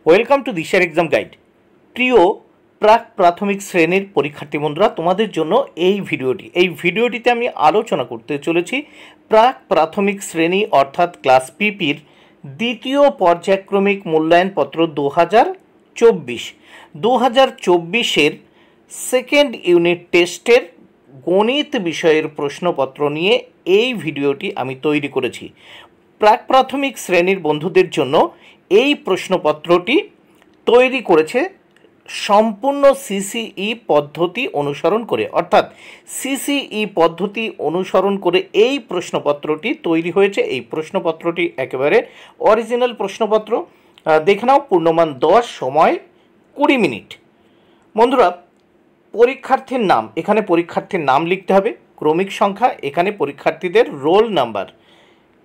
Welcome to দিশার exam guide. প্রিয় প্রাক প্রাথমিক শ্রেণীর পরীক্ষার্থী বন্ধুরা, তোমাদের জন্য এই ভিডিওটিতে আমি আলোচনা করতে চলেছি প্রাক প্রাথমিক শ্রেণী অর্থাৎ ক্লাস পিপির দ্বিতীয় পর্যায়ক্রমিক মূল্যায়নপত্র 2024-এর সেকেন্ড ইউনিট টেস্টের গণিত বিষয়ের প্রশ্নপত্র নিয়ে এই ভিডিওটি আমি তৈরি করেছি। প্রাক প্রাথমিক শ্রেণীর বন্ধুদের জন্য এই প্রশ্নপত্রটি তৈরি করেছে সম্পূর্ণ সিসিই পদ্ধতি অনুসরণ করে, অর্থাৎ সিসিই পদ্ধতি অনুসরণ করে এই প্রশ্নপত্রটি তৈরি হয়েছে। এই প্রশ্নপত্রটি একেবারে অরিজিনাল প্রশ্নপত্র। দেখে নাও, পূর্ণমান 10, সময় 20 মিনিট। বন্ধুরা, পরীক্ষার্থীর নাম, এখানে পরীক্ষার্থীর নাম লিখতে হবে, ক্রমিক সংখ্যা, এখানে পরীক্ষার্থীদের রোল নাম্বার,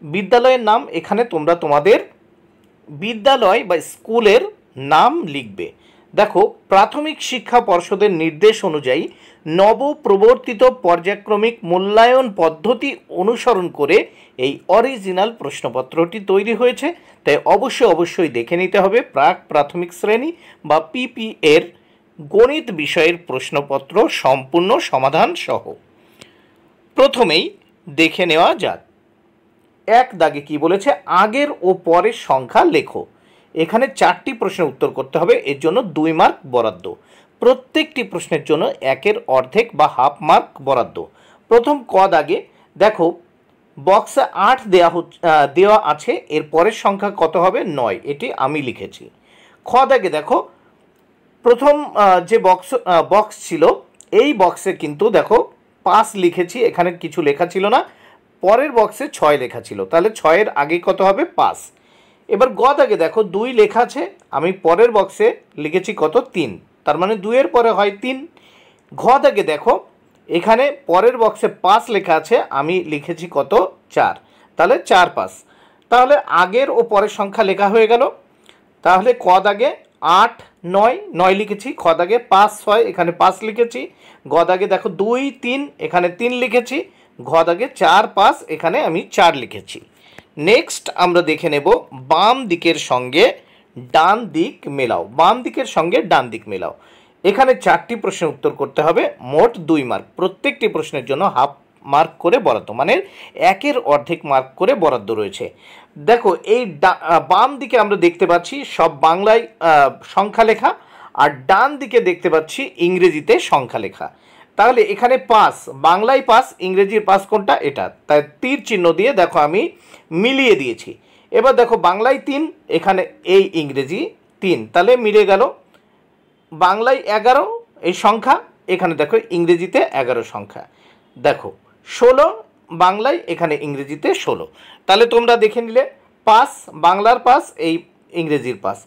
বিদ্যালয়ের নাম, এখানে তোমরা তোমাদের বিদ্যালয় বা স্কুলের নাম লিখবে। দেখো, প্রাথমিক শিক্ষা পর্ষদের নির্দেশ অনুযায়ী নবপ্রবর্তিত পর্যায়ক্রমিক মূল্যায়ন পদ্ধতি অনুসরণ করে এই অরিজিনাল প্রশ্নপত্রটি তৈরি হয়েছে। তাই অবশ্যই দেখে নিতে হবে প্রাক প্রাথমিক শ্রেণী বা পিপি এর গণিত বিষয়ের প্রশ্নপত্র সম্পূর্ণ সমাধান সহ। প্রথমেই দেখে নেওয়া যাক। এক দাগে কি বলেছে, আগের ও পরের সংখ্যা লেখো। এখানে 4টি প্রশ্নের উত্তর করতে হবে, এর জন্য 2 মার্ক বরাদ্দ। প্রত্যেকটি প্রশ্নের জন্য 1-এর অর্ধেক বা হাফ মার্ক বরাদ্দ। প্রথম ক দাগে দেখো, বক্সে 8 দেওয়া আছে, এর পরের সংখ্যা কত হবে? 9, এটি আমি লিখেছি। খ দাগে দেখো, প্রথম যে বক্স ছিল এই বক্সে কিন্তু দেখো 5 লিখেছি, এখানে কিছু লেখা ছিল না। পরের বক্সে 6 লেখা ছিল, তাহলে 6-এর আগে কত হবে? 5। এবার গ দাগে দেখো 2 লেখা আছে, আমি পরের বক্সে লিখেছি কত? 3, তার মানে 2-এর পরে হয় 3। ঘ দাগে দেখো, এখানে পরের বক্সে 5 লেখা আছে, আমি লিখেছি কত? 4, তাহলে 4, 5। তাহলে আগের ও পরের সংখ্যা লেখা হয়ে গেল। তাহলে ক দাগে 8, 9 লিখেছি, খ দাগে 5, 6, এখানে 5 লিখেছি। গ দাগে দেখো 2, 3, এখানে 3 লিখেছি। ঘ দাগে 4, 5, এখানে আমি 4 লিখেছি। নেক্সট আমরা দেখে নেব বাম দিকের সঙ্গে ডান দিক মেলাও। বাম দিকের সঙ্গে ডান দিক মেলাও। এখানে 4টি প্রশ্নের উত্তর করতে হবে, মোট 2 মার্ক। প্রত্যেকটি প্রশ্নের জন্য হাফ মার্ক করে বরাদ্দ, মানে 1-এর অর্ধেক মার্ক করে বরাদ্দ রয়েছে। দেখো, এই বাম দিকে আমরা দেখতে পাচ্ছি সব বাংলায় সংখ্যা লেখা, আর ডান দিকে দেখতে পাচ্ছি ইংরেজিতে সংখ্যা লেখা। তাহলে এখানে 5, বাংলায় 5, ইংরেজির 5 কোনটা? এটা। তাই তীর চিহ্ন দিয়ে দেখো আমি মিলিয়ে দিয়েছি। এবার দেখো, বাংলায় 3, এখানে এই ইংরেজি 3, তাহলে মিলে গেল। বাংলায় 11 এই সংখ্যা, এখানে দেখো ইংরেজিতে 11 সংখ্যা। দেখো 16 বাংলায়, এখানে ইংরেজিতে 16। তাহলে তোমরা দেখে নিলে 5 বাংলার 5, এই ইংরেজির 5।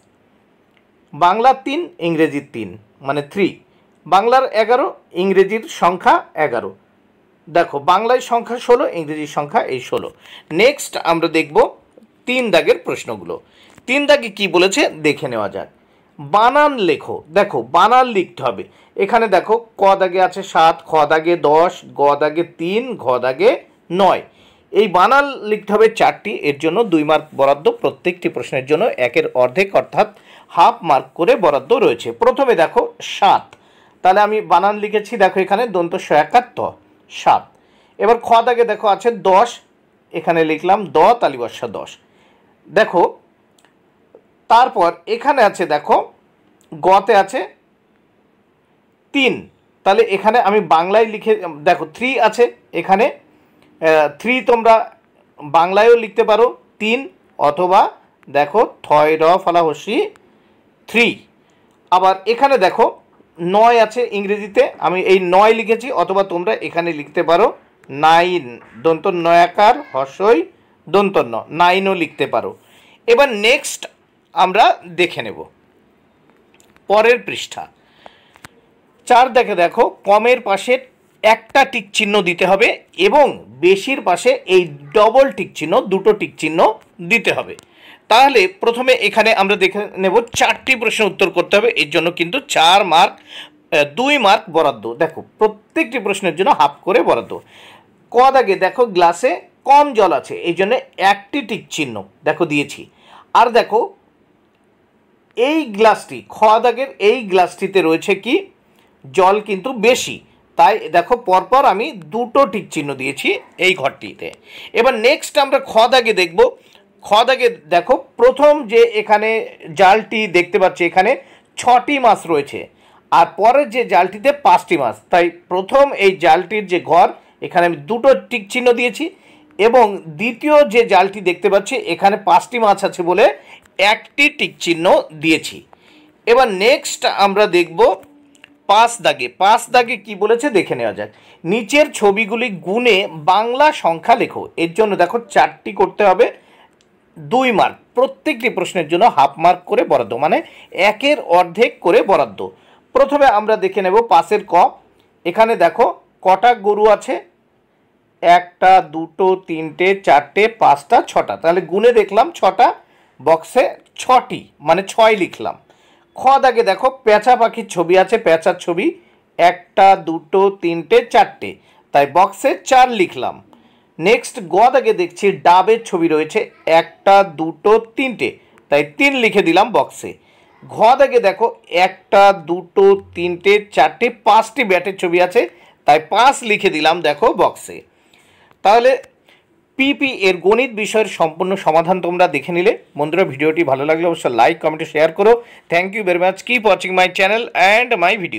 বাংলা 3, ইংরেজির 3, মানে 3। বাংলার 11, ইংরেজির সংখ্যা 11। দেখো, বাংলায় সংখ্যা 16, ইংরেজির সংখ্যা এই 16। নেক্সট আমরা দেখব 3 দাগের প্রশ্নগুলো। 3 দাগে কি বলেছে দেখে নেওয়া যাক। বানান লেখো। দেখো, বানান লিখতে হবে। এখানে দেখো, ক দাগে আছে 7, খ দাগে 10, গ দাগে 3, ঘ দাগে 9। এই বানান লিখতে হবে 4টি, এর জন্য 2 মার্ক বরাদ্দ। প্রত্যেকটি প্রশ্নের জন্য 1-এর অর্ধেক অর্থাৎ হাফ মার্ক করে বরাদ্দ রয়েছে। প্রথমে দেখো 7, তাহলে আমি বানান লিখেছি, দেখো এখানে দন্ত স-এ-কা-ত, 7। এবার খ দাগে দেখো আছে 10, এখানে লিখলাম দ তালিবর্ষা 10। দেখো, তারপর এখানে আছে দেখো গতে আছে 3, তাহলে এখানে আমি বাংলায় লিখে, দেখো 3 আছে এখানে, 3 তোমরা বাংলায়ও লিখতে পারো 3, অথবা দেখো থয় র ফলা হসি 3। আবার এখানে দেখো 9 আছে ইংরেজিতে, আমি এই 9 লিখেছি, অথবা তোমরা এখানে লিখতে পারো 9, দন্ত নয়াকার হর্ষই দন্ত ন, 9ও লিখতে পারো। এবার নেক্সট আমরা দেখে নেব পরের পৃষ্ঠা। 4 দেখো, কমের পাশে একটা টিক চিহ্ন দিতে হবে এবং বেশির পাশে এই ডবল টিক চিহ্ন, দুটো টিক চিহ্ন দিতে হবে। তাহলে প্রথমে এখানে আমরা দেখে নেব 4টি প্রশ্নের উত্তর করতে হবে, এর জন্য কিন্তু 4 মার্ক, 2 মার্ক বরাদ্দ। দেখো, প্রত্যেকটি প্রশ্নের জন্য হাফ করে বরাদ্দ। ক দাগে দেখো, গ্লাসে কম জল আছে, এই জন্য একটি টিক চিহ্ন দেখো দিয়েছি। আর দেখো এই গ্লাসটি খ দাগের এই গ্লাসটিতে রয়েছে কি জল কিন্তু বেশি, তাই দেখো পরপর আমি দুটো টিক চিহ্ন দিয়েছি এই ঘরটিতে। এবার নেক্সট আমরা খ দাগে দেখব। খ দাগে দেখো প্রথম যে এখানে জালটি দেখতে পাচ্ছি এখানে 6টি মাছ রয়েছে, আর পরের যে জালটিতে 5টি মাছ, তাই প্রথম এই জালটির যে ঘর এখানে আমি দুটো টিক চিহ্ন দিয়েছি, এবং দ্বিতীয় যে জালটি দেখতে পাচ্ছি এখানে 5টি মাছ আছে বলে একটি টিক চিহ্ন দিয়েছি। এবার নেক্সট আমরা দেখব 5 দাগে। 5 দাগে কি বলেছে দেখে নেওয়া যাক। নিচের ছবিগুলি গুণে বাংলা সংখ্যা লেখো। এর জন্য দেখো 4টি করতে হবে, 2 মার্ক, প্রত্যেকটি প্রশ্নের জন্য হাফ মার্ক করে বরাদ্দ, মানে একের অর্ধেক করে বরাদ্দ। প্রথমে আমরা দেখে নেব 5-এর ক। এখানে দেখো কটা গরু আছে, 1টা 2টো 3টে 4টে 5টা 6টা, তাহলে গুণে দেখলাম 6টা, বক্সে 6টি মানে 6 লিখলাম। খ দাগে দেখো পেঁচা পাখির ছবি আছে, পেঁচার ছবি 1টা 2টো 3টে 4টে, তাই বক্সে 4 লিখলাম। নেক্সট গ দাগে দেখছি ডাবের ছবি রয়েছে 1টা 2টো 3টে, তাই 3 লিখে দিলাম বক্সে। ঘ দাগে দেখো 1টা 2টো 3টে 4টে 5টি ব্যাটের ছবি আছে, তাই 5 লিখে দিলাম দেখো বক্সে। তাহলে পিপি এর গণিত বিষয়ের সম্পূর্ণ সমাধান তোমরা দেখে নিলে। বন্ধুরা ভিডিওটি ভালো লাগলে অবশ্যই লাইক কমেন্ট শেয়ার করো। Thank you very much, keep watching my channel and my video.